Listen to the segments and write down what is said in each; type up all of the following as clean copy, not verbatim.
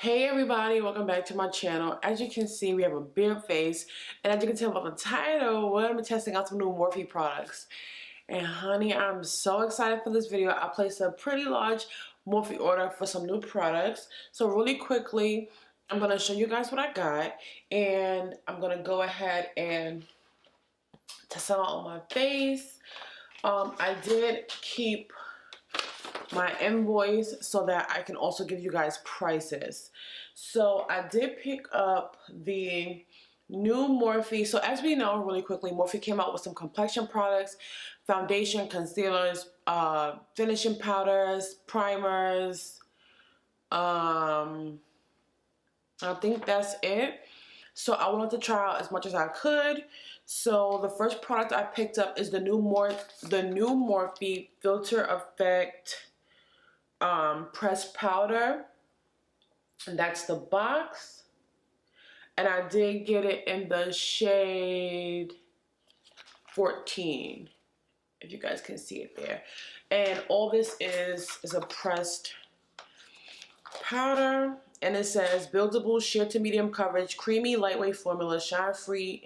Hey everybody, welcome back to my channel. As you can see, we have a beard face, and as you can tell by the title, we're going to be testing out some new Morphe products. And honey, I'm so excited for this video. I placed a pretty large Morphe order for some new products. So really quickly, I'm going to show you guys what I got, and I'm going to go ahead and test them out on my face. I did keep my invoice so that I can also give you guys prices. So I did pick up the new Morphe. So as we know, really quickly, Morphe came out with some complexion products, foundation, concealers, finishing powders, primers. I think that's it. So I wanted to try out as much as I could. So the first product I picked up is the new Morphe Filter Effect pressed powder, and that's the box, and I did get it in the shade 14, if you guys can see it there. And all this is a pressed powder, and it says buildable, sheer to medium coverage, creamy lightweight formula, shine free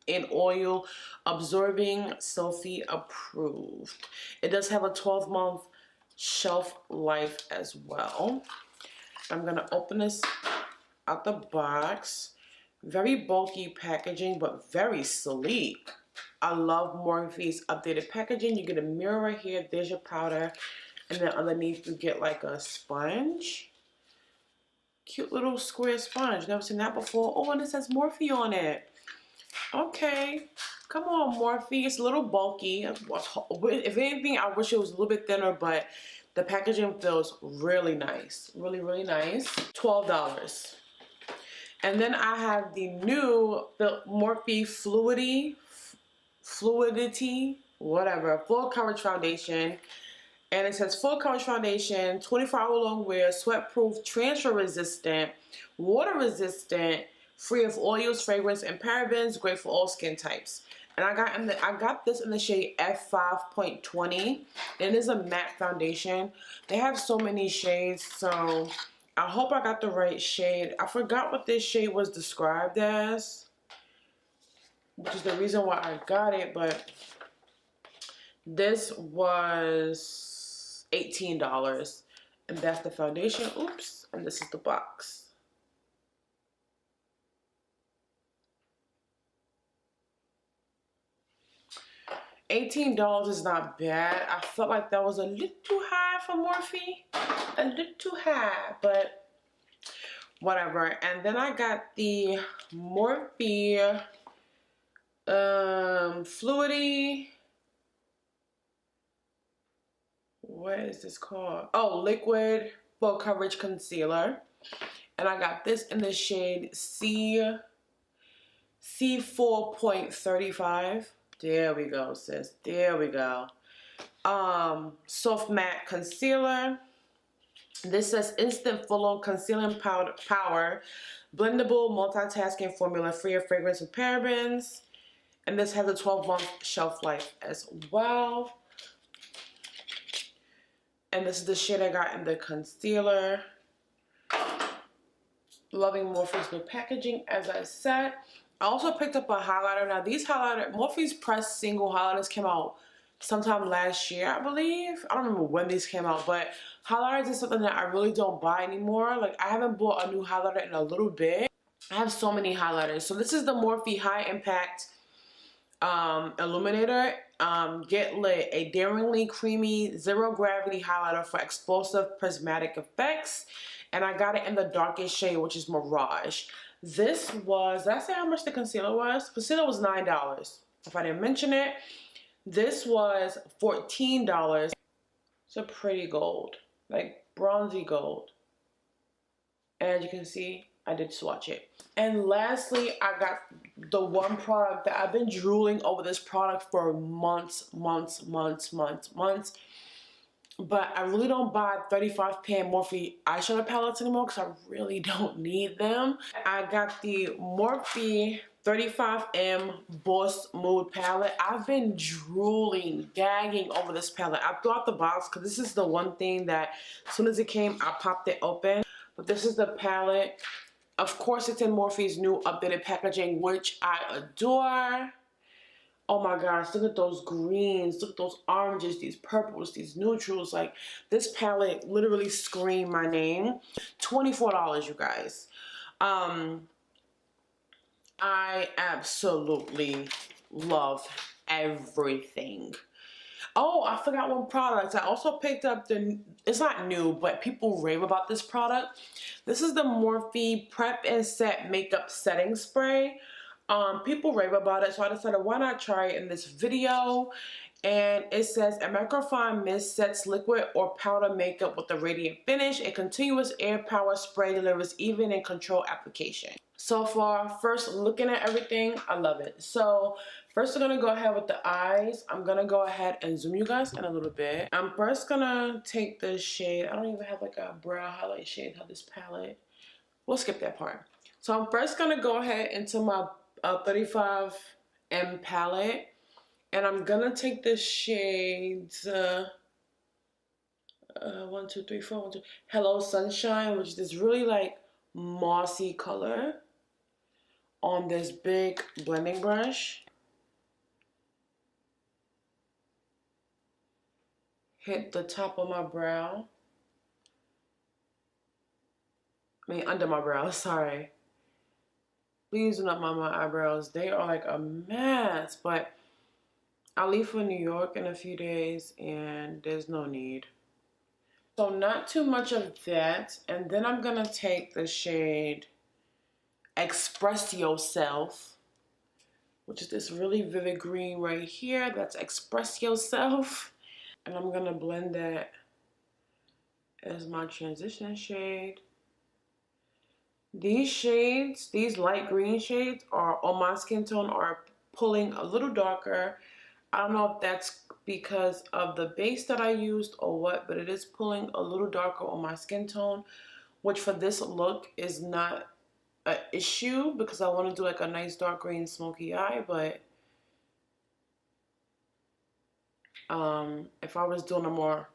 in oil, absorbing, sulfate approved. It does have a 12-month shelf life as well. I'm gonna open this out the box. Very bulky packaging, but very sleek. I love Morphe's updated packaging. You get a mirror right here, there's your powder, and then underneath you get like a sponge. Cute little square sponge, never seen that before. Oh, and it says Morphe on it. Okay, come on Morphe, it's a little bulky. If anything, I wish it was a little bit thinner, but the packaging feels really nice. Really nice. $12. And then I have the new Morphe Fluidity, whatever, full coverage foundation. And it says full coverage foundation, 24-hour long wear, sweat proof, transfer resistant, water resistant, free of oils, fragrance, and parabens, great for all skin types. And I got this in the shade F5.20. It is a matte foundation. They have so many shades, so I hope I got the right shade. I forgot what this shade was described as, which is the reason why I got it, but this was $18. And that's the foundation. Oops. And this is the box. $18 is not bad. I felt like that was a little too high for Morphe. A little too high, but whatever. And then I got the Morphe Fluidity. What is this called? Oh, liquid full coverage concealer. And I got this in the shade C4.35. There we go, sis. There we go. Soft matte concealer. This says instant full-on concealing power, blendable multitasking formula, free of fragrance and parabens. And this has a 12-month shelf life as well. And this is the shade I got in the concealer. Loving Morphe's new packaging, as I said. I also picked up a highlighter. Now these Morphe's pressed single highlighters came out sometime last year, I believe. I don't remember when these came out, but highlighters is something that I really don't buy anymore. Like, I haven't bought a new highlighter in a little bit. I have so many highlighters. So this is the Morphe High Impact Illuminator Get Lit, a daringly creamy zero gravity highlighter for explosive prismatic effects. And I got it in the darkest shade, which is Mirage. This was, did I say how much the concealer was? Concealer was $9, if I didn't mention it. This was $14. It's a pretty gold, like bronzy gold. And as you can see, I did swatch it. And lastly, I got the one product that I've been drooling over this product for months. But I really don't buy 35-pan Morphe eyeshadow palettes anymore because I really don't need them. I got the Morphe 35M Boss Mood palette. I've been drooling, gagging over this palette. I threw out the box because this is the one thing that as soon as it came, I popped it open. But this is the palette. Of course, it's in Morphe's new updated packaging, which I adore. Oh my gosh, look at those greens, look at those oranges, these purples, these neutrals. Like, this palette literally screamed my name. $24, you guys. I absolutely love everything. Oh, I forgot one product. I also picked up it's not new, but people rave about this product. This is the Morphe Prep and Set Makeup Setting Spray. People rave about it, so I decided why not try it in this video. And it says a microfine mist sets liquid or powder makeup with a radiant finish. A continuous air power spray delivers even and controlled application. So far, first looking at everything, I love it. So first I'm gonna go ahead with the eyes. I'm gonna go ahead and zoom you guys in a little bit. I'm first gonna take this shade. I don't even have like a brow highlight shade on this palette. We'll skip that part. So I'm first gonna go ahead into my 35M palette. And I'm gonna take the shades 1, 2, 3, 4, 1, 2, Hello Sunshine, which is this really like mossy color, on this big blending brush. Hit the top of my brow. I mean under my brow, sorry. Please do not mind my eyebrows. They are like a mess, but I'll leave for New York in a few days and there's no need. So not too much of that. And then I'm gonna take the shade Express Yourself, which is this really vivid green right here. That's Express Yourself. And I'm gonna blend that as my transition shade. These shades, these light green shades are on my skin tone, are pulling a little darker. I don't know if that's because of the base that I used or what, but it is pulling a little darker on my skin tone, which for this look is not an issue because I want to do like a nice dark green smoky eye. But if I was doing a more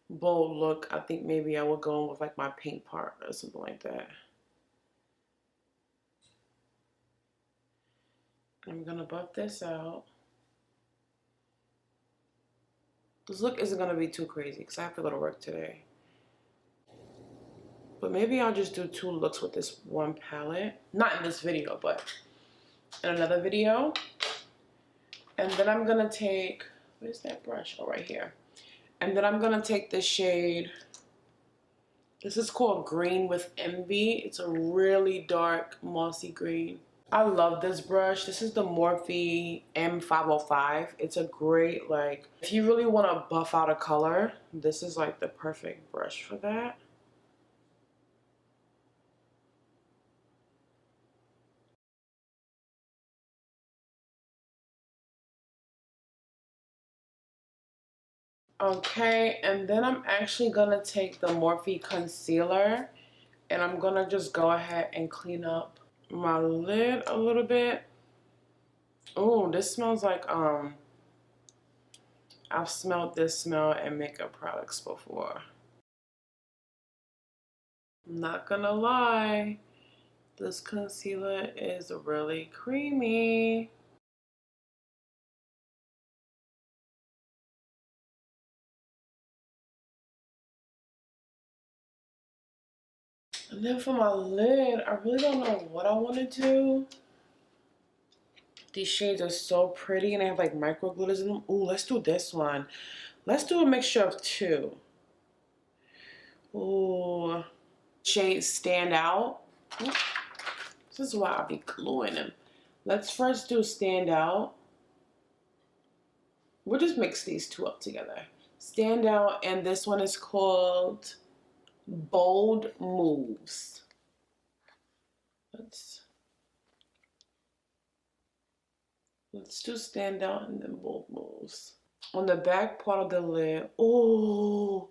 bold look, I think maybe I would go in with like my pink part or something like that. I'm gonna buff this out. This look isn't gonna be too crazy because I have to go to work today. But maybe I'll just do 2 looks with this one palette. Not in this video, but in another video. And then I'm gonna take, where's that brush? Oh, right here. And then I'm gonna take the shade, this is called Green with Envy. It's a really dark mossy green. I love this brush. This is the Morphe M505. It's a great, like, if you really want to buff out a color, this is like the perfect brush for that. Okay, and then I'm actually gonna take the Morphe concealer and I'm gonna just go ahead and clean up my lid a little bit. Oh, this smells like I've smelled this smell in makeup products before. I'm not gonna lie, this concealer is really creamy. And then for my lid, I really don't know what I want to do. These shades are so pretty and they have like micro glitters in them. Ooh, let's do this one. Let's do a mixture of 2. Ooh. Shades Stand Out. Ooh. This is why I'll be gluing them. Let's first do Stand Out. We'll just mix these 2 up together. Stand Out, and this one is called Bold Moves. Let's do Stand Out and then Bold Moves. On the back part of the lid, ooh,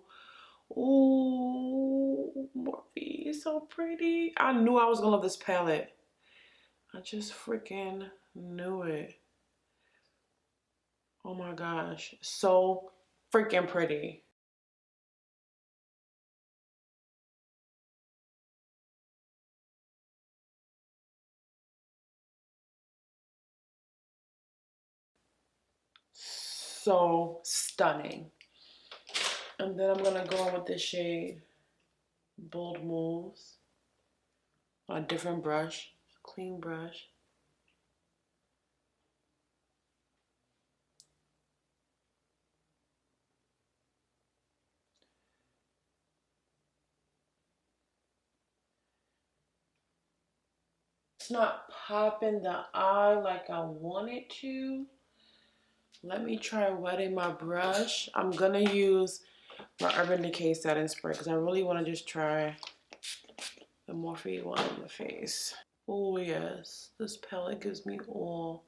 ooh, Morphe, so pretty. I knew I was gonna love this palette. I just freaking knew it. Oh my gosh, so freaking pretty. so stunning. And then I'm gonna go in with the shade Bold Moves on a different brush, clean brush. It's not popping the eye like I want it to. Let me try wetting my brush. I'm gonna use my Urban Decay Setting Spray because I really want to just try the Morphe one in the face. Oh yes, this palette gives me all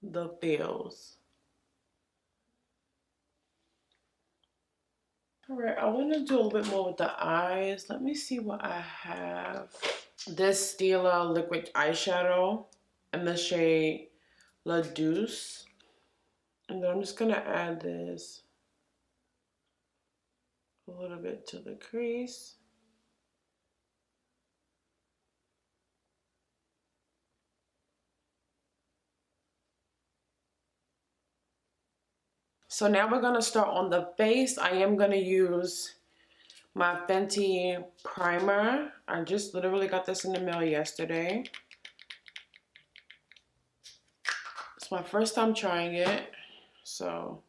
the feels. Alright, I want to do a little bit more with the eyes. Let me see what I have. This Stila liquid eyeshadow in the shade La Douce. And then I'm just going to add this a little bit to the crease. So now we're going to start on the face. I am going to use my Fenty primer. I just literally got this in the mail yesterday. It's my first time trying it, so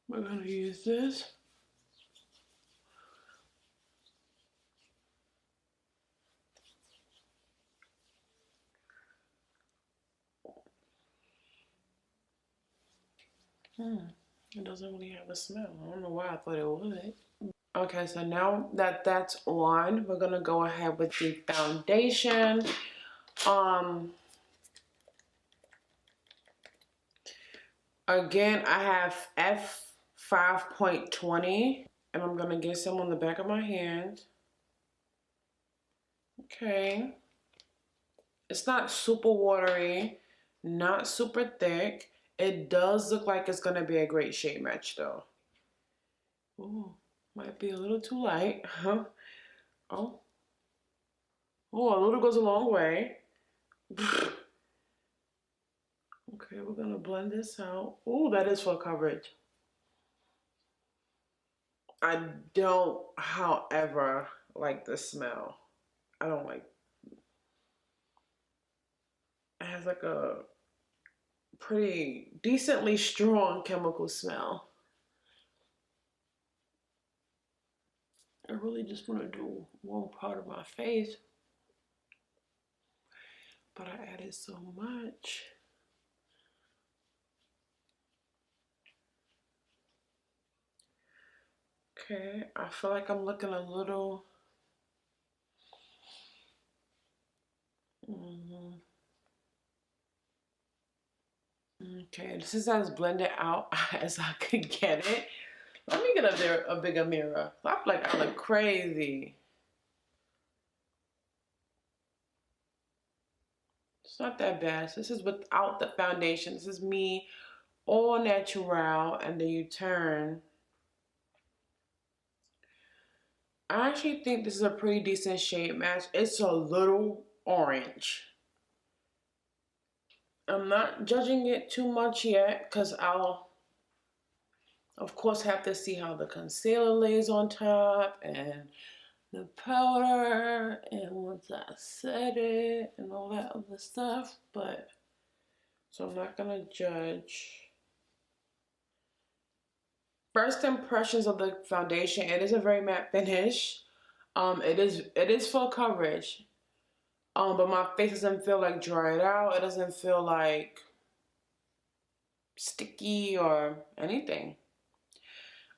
we're gonna use this. It doesn't really have a smell. I don't know why I thought it would. Okay, so now that that's on, we're gonna go ahead with the foundation. Again, I have F5.20, and I'm gonna get some on the back of my hand. Okay. It's not super watery, not super thick. It does look like it's gonna be a great shade match though. Ooh, might be a little too light, huh? Oh, a little goes a long way. Okay, we're gonna blend this out. Ooh, that is full coverage. I don't, however, like the smell. I don't like. It has like a pretty decently strong chemical smell. I really just want to do one part of my face, but I added so much. Okay, I feel like I'm looking a little. Okay, this is as blended out as I could get it. Let me get a bigger mirror. I feel like I look crazy. It's not that bad. This is without the foundation. This is me all natural, and then you turn. I actually think this is a pretty decent shade match. It's a little orange. I'm not judging it too much yet because I'll, of course, have to see how the concealer lays on top and the powder, and once I set it and all that other stuff. But so I'm not gonna judge. First impressions of the foundation, it is a very matte finish. It is full coverage. But my face doesn't feel like dried out. It doesn't feel like sticky or anything.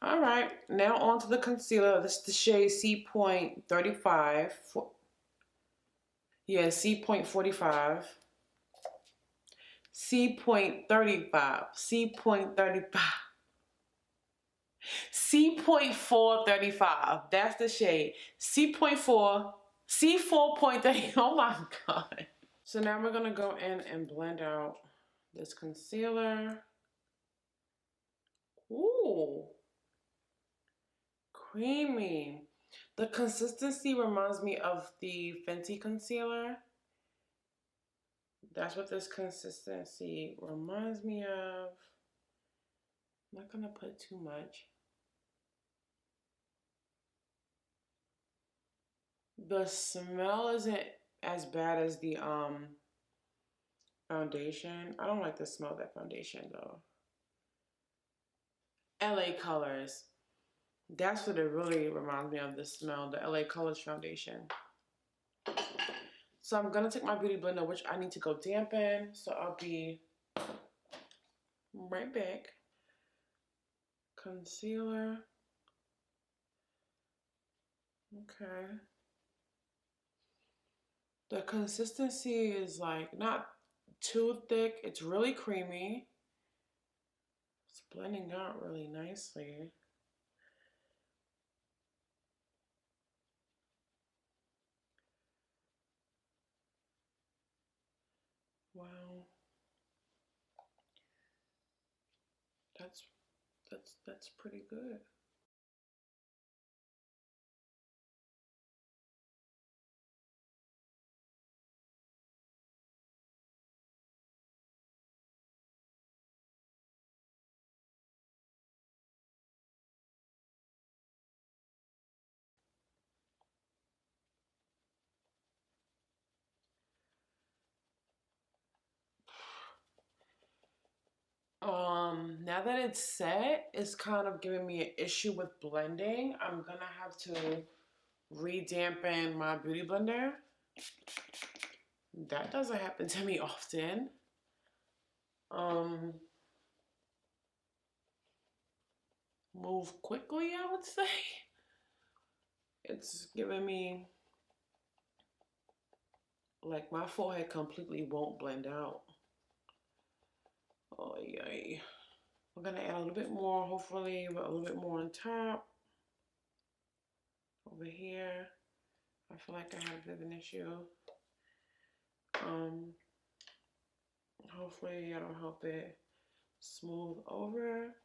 All right, now on to the concealer. This is the shade C.35. Yeah, C.45. C.35. C.35. C.435. That's the shade. C.4. C4.30. Oh my god. So now we're gonna go in and blend out this concealer. Ooh, creamy. The consistency reminds me of the Fenty concealer. That's what this consistency reminds me of. I'm not gonna put too much. The smell isn't as bad as the foundation. I don't like the smell of that foundation though. LA Colors. That's what it really reminds me of, the smell, the LA Colors foundation. So I'm gonna take my beauty blender, which I need to go dampen. So I'll be right back. Concealer. Okay. The consistency is like not too thick. It's really creamy. It's blending out really nicely. Wow. That's pretty good. Now that it's set, it's kind of giving me an issue with blending. I'm gonna have to re-dampen my beauty blender. That doesn't happen to me often. Move quickly, I would say. It's giving me, like, my forehead completely won't blend out. Oh, yay. We're gonna add a little bit more, hopefully, but a little bit more on top. Over here, I feel like I have a bit of an issue. Hopefully that'll help it smooth over.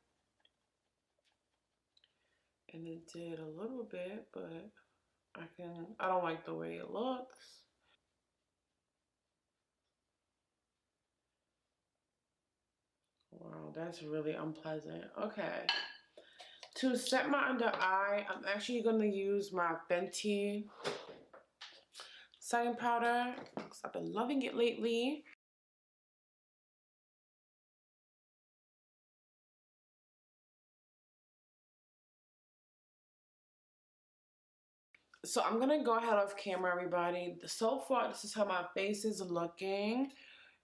And it did a little bit, but I don't like the way it looks. Wow, that's really unpleasant. Okay. To set my under eye, I'm actually going to use my Fenty setting powder because I've been loving it lately. So I'm going to go ahead off camera, everybody. So far, this is how my face is looking.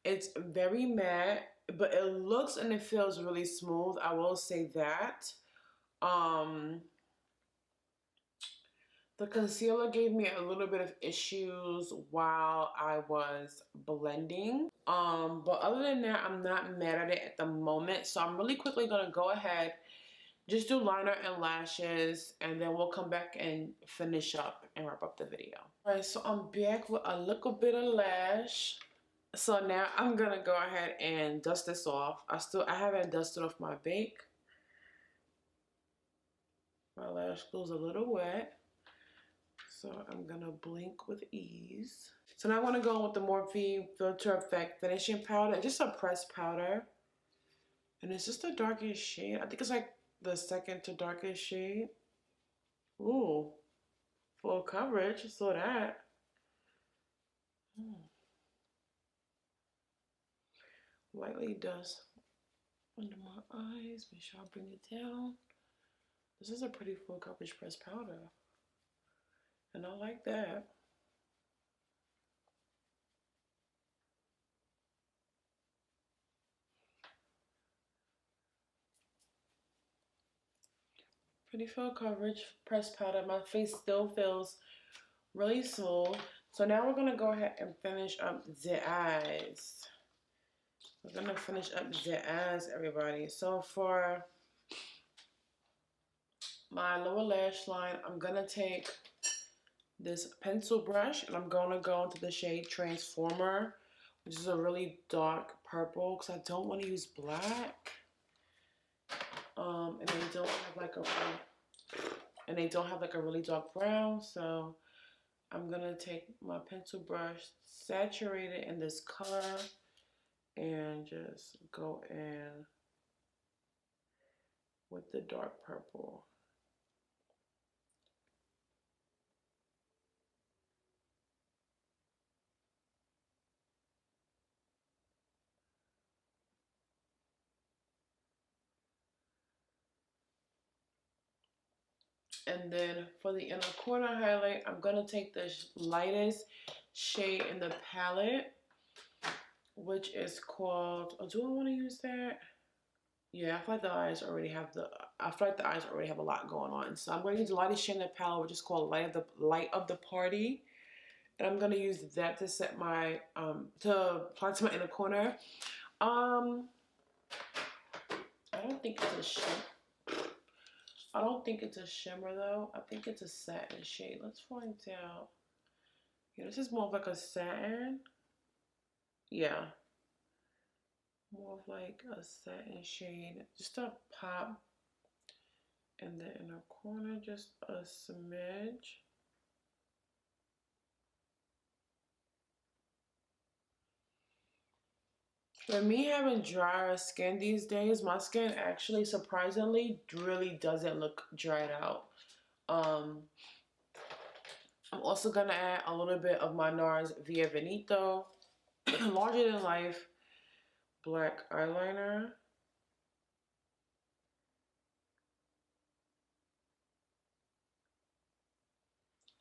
It's very matte, but it looks and it feels really smooth. I will say that. The concealer gave me a little bit of issues while I was blending. But other than that, I'm not mad at it at the moment. So I'm really quickly gonna go ahead, just do liner and lashes, and then we'll come back and finish up and wrap up the video. All right, so I'm back with a little bit of lash. So now I'm gonna go ahead and dust this off. I haven't dusted off my bake. My lash glue is a little wet. So I'm gonna blink with ease. So now I want to go in with the Morphe Filter Effect Finishing Powder. It's just a pressed powder. And it's just the darkest shade. I think it's like the second to darkest shade. Ooh, full coverage, so that. Lightly dust under my eyes. Make sure I bring it down. This is a pretty full coverage pressed powder. And I like that. Pretty full coverage pressed powder. My face still feels really smooth. So now we're gonna go ahead and finish up the eyes. We're gonna finish up the eyes, everybody. So for my lower lash line, I'm gonna take this pencil brush and I'm gonna go into the shade Transformer, which is a really dark purple because I don't want to use black. And they don't have like a really dark brown, so I'm gonna take my pencil brush, saturate it in this color, and just go in with the dark purple. And then for the inner corner highlight, I'm gonna take the lightest shade in the palette, which is called, oh, do I want to use that? Yeah, I feel like the eyes already have a lot going on. So I'm going to use the lightest shade in the palette, which is called light of the party. And I'm gonna use that to set my to apply to my inner corner. I don't think it's a shimmer though. I think it's a satin shade. Let's find out. Yeah, this is more of like a satin. Yeah, more of like a satin shade. Just a pop in the inner corner, just a smidge. For me having drier skin these days, my skin actually surprisingly really doesn't look dried out. I'm also gonna add a little bit of my NARS Via Veneto larger than life black eyeliner.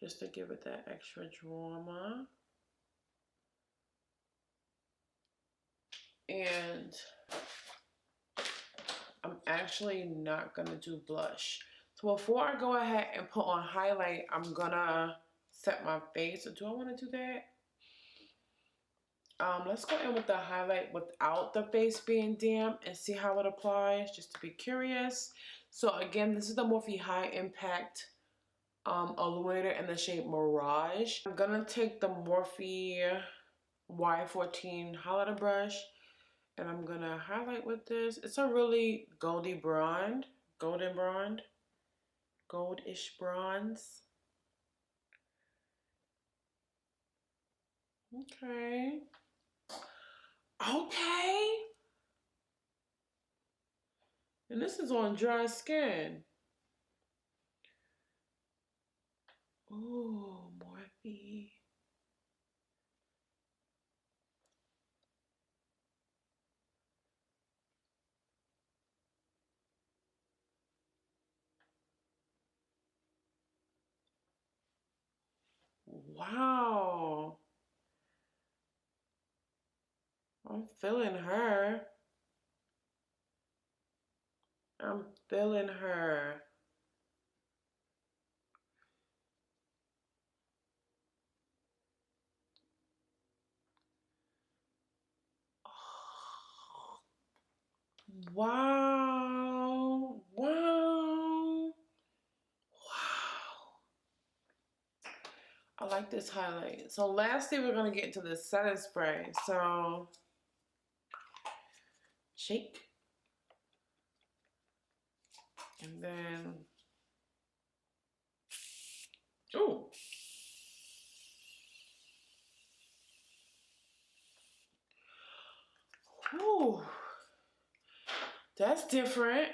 Just to give it that extra drama. And I'm actually not gonna do blush. So before I go ahead and put on highlight, I'm gonna set my face. Do I wanna do that? Let's go in with the highlight without the face being damp and see how it applies, just to be curious. So again, this is the Morphe High Impact illuminator in the shade Mirage. I'm gonna take the Morphe Y14 highlighter brush and I'm gonna highlight with this. It's a really goldish bronze. Okay. Okay. And this is on dry skin. Oh, Morphe. Wow. I'm feeling her. I'm feeling her. Wow. Wow. Wow. I like this highlight. So lastly, we're going to get into the setting spray. So shake. And then, ooh. Ooh. That's different.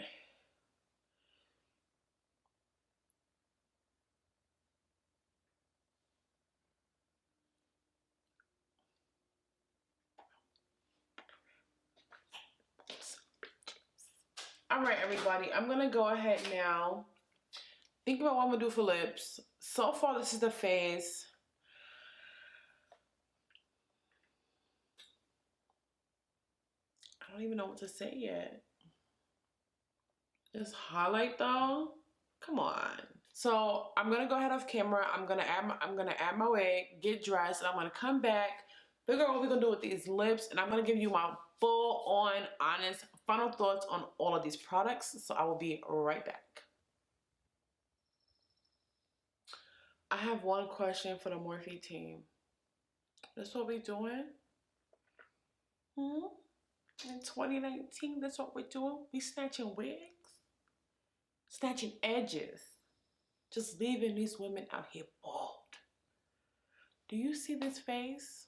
All right, everybody. I'm going to go ahead now. Think about what I'm going to do for lips. So far, this is the face. I don't even know what to say yet. This highlight though, come on. So I'm gonna go ahead off camera. I'm gonna add my wig, get dressed, and I'm gonna come back, figure out what we're gonna do with these lips, and I'm gonna give you my full on honest final thoughts on all of these products. So I will be right back. I have one question for the Morphe team. That's what we're doing? In 2019, that's what we're doing? We snatching wigs? Snatching edges? Just leaving these women out here bald. Do you see this face?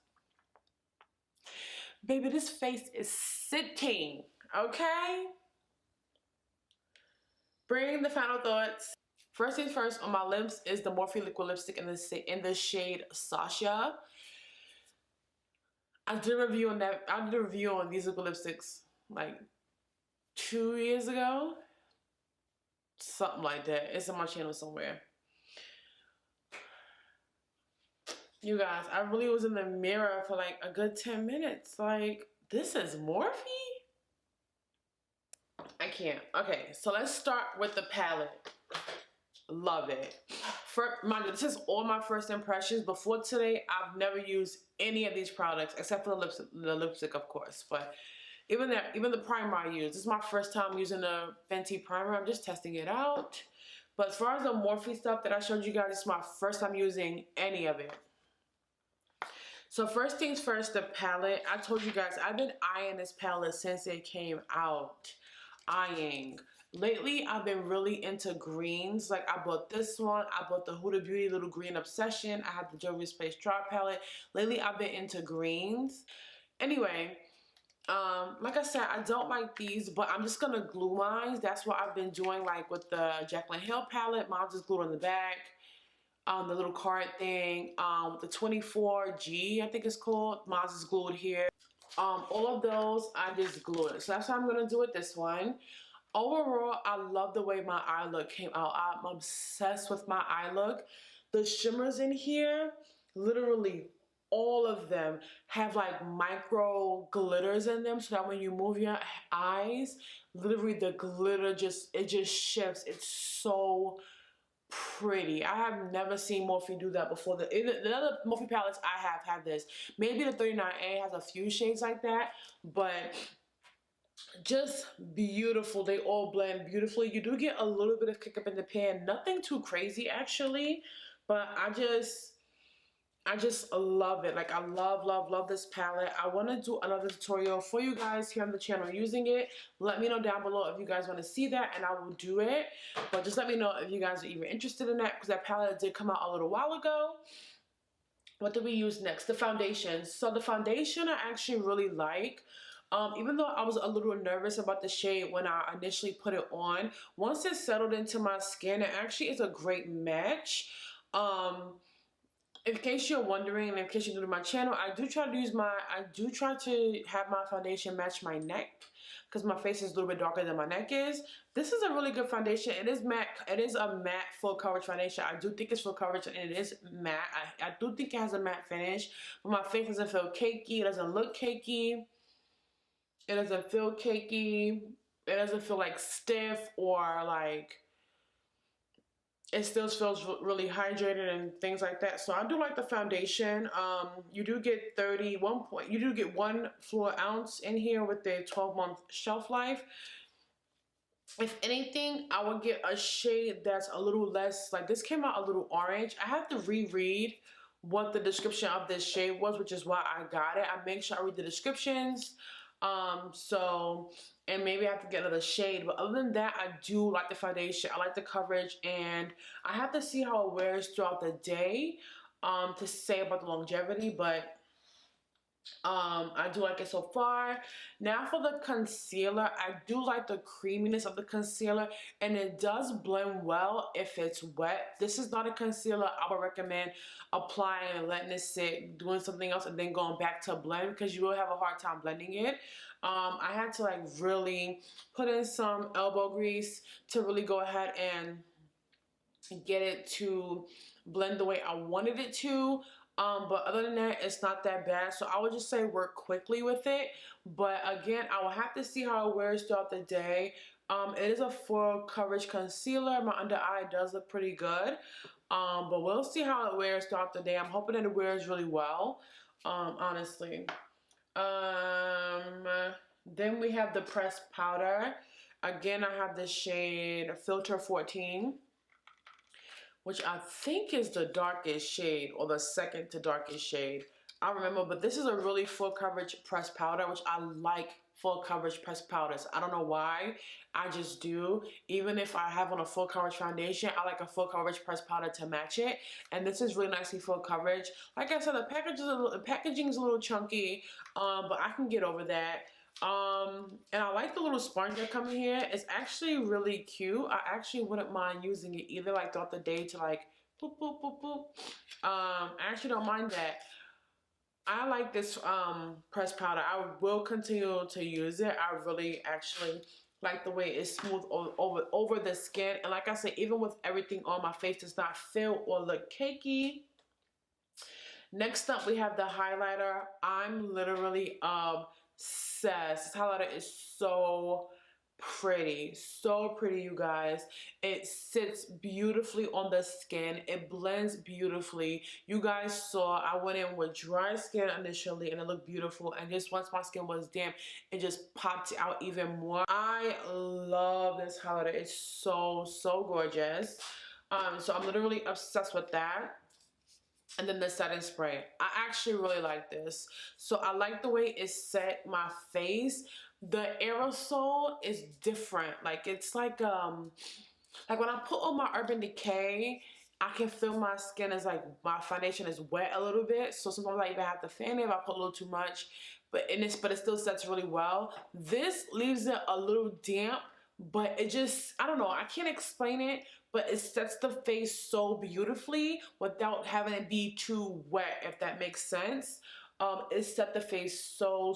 Baby, this face is sitting, okay? Bring the final thoughts. First things first, on my lips is the Morphe liquid lipstick in the shade Sasha. I did a review on that. I did a review on these liquid lipsticks like 2 years ago. Something like that. It's on my channel somewhere. You guys, I really was in the mirror for like a good 10 minutes. Like, this is Morphe? I can't. Okay, so let's start with the palette. Love it. Mind you, this is all my first impressions. Before today, I've never used any of these products except for the lipstick, of course. But even the primer I use, this is my first time using the Fenty primer. I'm just testing it out. But as far as the Morphe stuff that I showed you guys, it's my first time using any of it. So first things first, the palette. I told you guys, I've been eyeing this palette since it came out. Eyeing. Lately, I've been really into greens. Like, I bought this one. I bought the Huda Beauty Little Green Obsession. I have the Jovi's Place Dry Palette. Lately, I've been into greens. Anyway, like I said, I don't like these, but I'm just going to glue mine. That's what I've been doing, like, with the Jaclyn Hill palette. Mine's just glued on the back. The little card thing, the 24G, I think it's called. Mine's is glued here. All of those, I just glued it. So that's how I'm going to do it this one. Overall, I love the way my eye look came out. I'm obsessed with my eye look. The shimmers in here, literally all of them have like micro glitters in them, so that when you move your eyes, literally the glitter it just shifts. It's so pretty. I have never seen Morphe do that before. The other Morphe palettes I have this. Maybe the 39A has a few shades like that, but just beautiful. They all blend beautifully. You do get a little bit of kick up in the pan. Nothing too crazy actually, but I just love it. Like, I love this palette. I want to do another tutorial for you guys here on the channel using it. Let me know down below if you guys want to see that, and I will do it. But just let me know if you guys are even interested in that, because that palette did come out a little while ago. What do we use next? The foundation. So the foundation I actually really like. Even though I was a little nervous about the shade when I initially put it on, once it settled into my skin, it actually is a great match. In case you're wondering, and in case you're new to my channel, I do try to have my foundation match my neck, because my face is a little bit darker than my neck is. This is a really good foundation. It is matte. It is a matte full coverage foundation. I do think it's full coverage, and it is matte. I do think it has a matte finish, but my face doesn't feel cakey. It doesn't look cakey. It doesn't feel cakey. It doesn't feel like stiff or like. It still feels really hydrated and things like that. So I do like the foundation. You do get 1 fluid ounce in here with the 12-month shelf life. If anything, I would get a shade that's a little less, like this came out a little orange. I have to reread what the description of this shade was, which is why I got it. I make sure I read the descriptions. And maybe I have to get another shade, but other than that, I do like the foundation. I like the coverage, and I have to see how it wears throughout the day to say about the longevity, but I do like it so far. Now for the concealer, I do like the creaminess of the concealer, and it does blend well if it's wet. This is not a concealer I would recommend applying and letting it sit, doing something else, and then going back to blend, because you will have a hard time blending it. I had to like really put in some elbow grease to really go ahead and get it to blend the way I wanted it to. But other than that, it's not that bad. So I would just say work quickly with it. But again, I will have to see how it wears throughout the day. It is a full coverage concealer. My under eye does look pretty good. But we'll see how it wears throughout the day. I'm hoping that it wears really well, honestly. Then we have the pressed powder. Again, I have the shade Filter 14. Which I think is the darkest shade, or the second to darkest shade. I remember, but this is a really full coverage pressed powder, which I like full coverage pressed powders. I don't know why, I just do. Even if I have on a full coverage foundation, I like a full coverage pressed powder to match it. And this is really nicely full coverage. Like I said, the packaging is a little chunky, but I can get over that. And I like the little sponge that come in here. It's actually really cute. I actually wouldn't mind using it either, like throughout the day to like boop boop boop boop. I actually don't mind that. I like this pressed powder. I will continue to use it. I really actually like the way it's smooth over the skin. And like I said, even with everything on my face, does not feel or look cakey. Next up, we have the highlighter. I'm literally obsessed. This highlighter is so pretty, you guys. It sits beautifully on the skin. It blends beautifully. You guys saw I went in with dry skin initially and it looked beautiful, and just once my skin was damp, it just popped out even more. I love this highlighter. It's so gorgeous. So I'm literally obsessed with that. And then the setting spray. I actually really like this. So I like the way it set my face. The aerosol is different. Like it's like when I put on my Urban Decay, I can feel my skin is like, my foundation is wet a little bit. So sometimes I even have to fan it if I put a little too much. But it still sets really well. This leaves it a little damp, but it just, I don't know, I can't explain it, but it sets the face so beautifully without having it be too wet, if that makes sense. It set the face so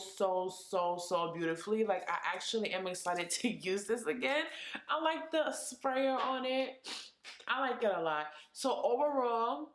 beautifully. Like, I actually am excited to use this again. I like the sprayer on it. I like it a lot. So overall,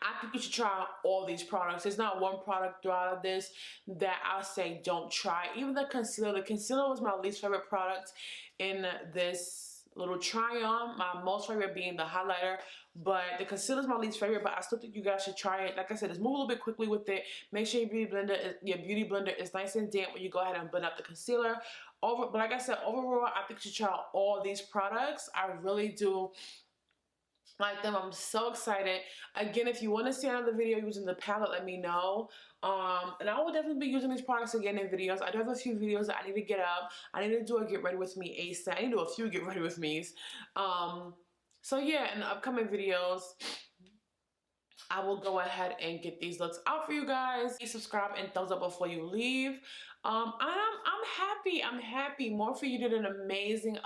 I think you should try all these products. There's not one product throughout of this that I'll say don't try. Even the concealer. The concealer was my least favorite product in this little try on. My most favorite being the highlighter. But the concealer is my least favorite, but I still think you guys should try it. Like I said, just move a little bit quickly with it. Make sure your beauty blender is nice and damp when you go ahead and blend out the concealer. But like I said, overall, I think you should try all these products. I really do like them. I'm so excited. Again, if you want to see another video using the palette, let me know. And I will definitely be using these products again in videos. I do have a few videos that I need to get up. I need to do a get ready with me ASAP. I need to do a few get ready with me's. So yeah, in the upcoming videos, I will go ahead and get these looks out for you guys. Please subscribe and thumbs up before you leave. I'm happy. Morphe, you did an amazing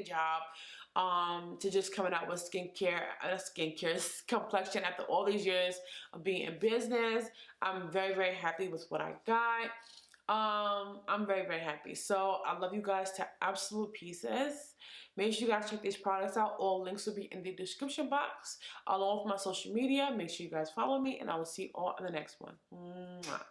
job to just coming out with skincare complexion after all these years of being in business. I'm very happy with what I got. I'm very happy. So I love you guys to absolute pieces. Make sure you guys check these products out. All links will be in the description box along with my social media. Make sure you guys follow me, and I will see you all in the next one. Mwah.